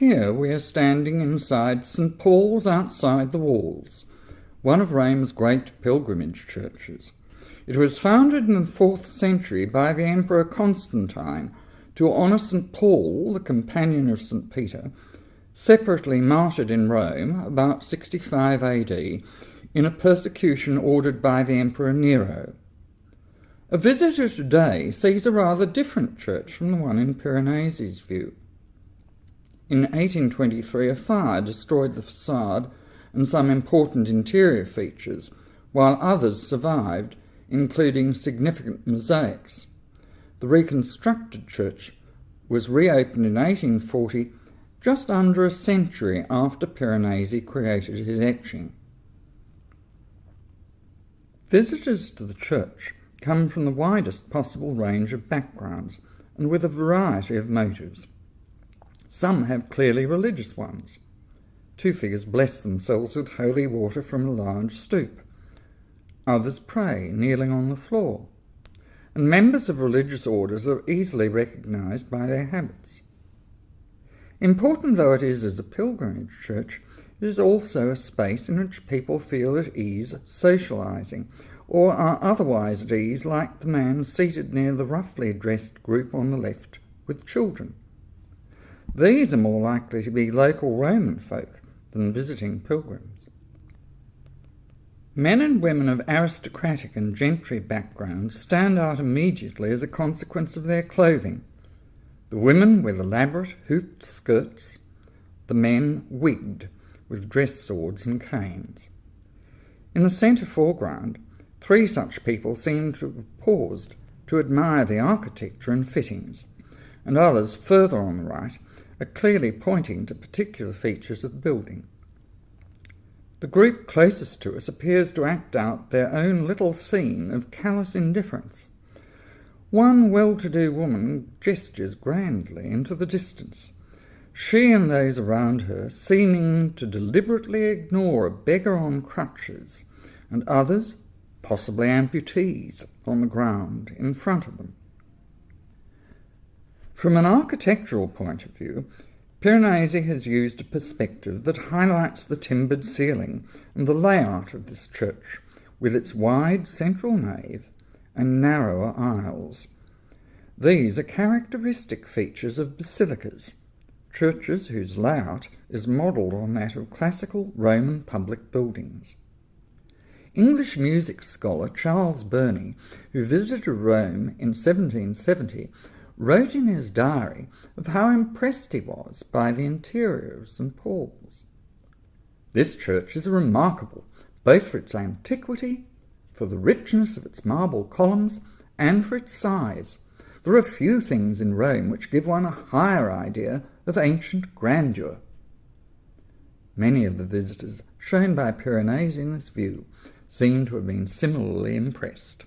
Here we are standing inside St. Paul's outside the walls, one of Rome's great pilgrimage churches. It was founded in the 4th century by the Emperor Constantine to honour St. Paul, the companion of St. Peter, separately martyred in Rome about 65 AD in a persecution ordered by the Emperor Nero. A visitor today sees a rather different church from the one in Piranesi's view. In 1823 a fire destroyed the facade and some important interior features, while others survived, including significant mosaics. The reconstructed church was reopened in 1840, just under a century after Piranesi created his etching. Visitors to the church come from the widest possible range of backgrounds and with a variety of motives. Some have clearly religious ones. 2 figures bless themselves with holy water from a large stoop. Others pray, kneeling on the floor. And members of religious orders are easily recognised by their habits. Important though it is as a pilgrimage church, it is also a space in which people feel at ease socialising, or are otherwise at ease like the man seated near the roughly dressed group on the left with children. These are more likely to be local Roman folk than visiting pilgrims. Men and women of aristocratic and gentry backgrounds stand out immediately as a consequence of their clothing. The women with elaborate hooped skirts, the men wigged with dress swords and canes. In the centre foreground, 3 such people seem to have paused to admire the architecture and fittings, and others further on the right are clearly pointing to particular features of the building. The group closest to us appears to act out their own little scene of callous indifference. One well-to-do woman gestures grandly into the distance, she and those around her seeming to deliberately ignore a beggar on crutches, and others, possibly amputees, on the ground in front of them. From an architectural point of view, Piranesi has used a perspective that highlights the timbered ceiling and the layout of this church, with its wide central nave and narrower aisles. These are characteristic features of basilicas, churches whose layout is modelled on that of classical Roman public buildings. English music scholar Charles Burney, who visited Rome in 1770, wrote in his diary of how impressed he was by the interior of St. Paul's. This church is remarkable, both for its antiquity, for the richness of its marble columns, and for its size. There are few things in Rome which give one a higher idea of ancient grandeur. Many of the visitors shown by Piranesi in this view seem to have been similarly impressed.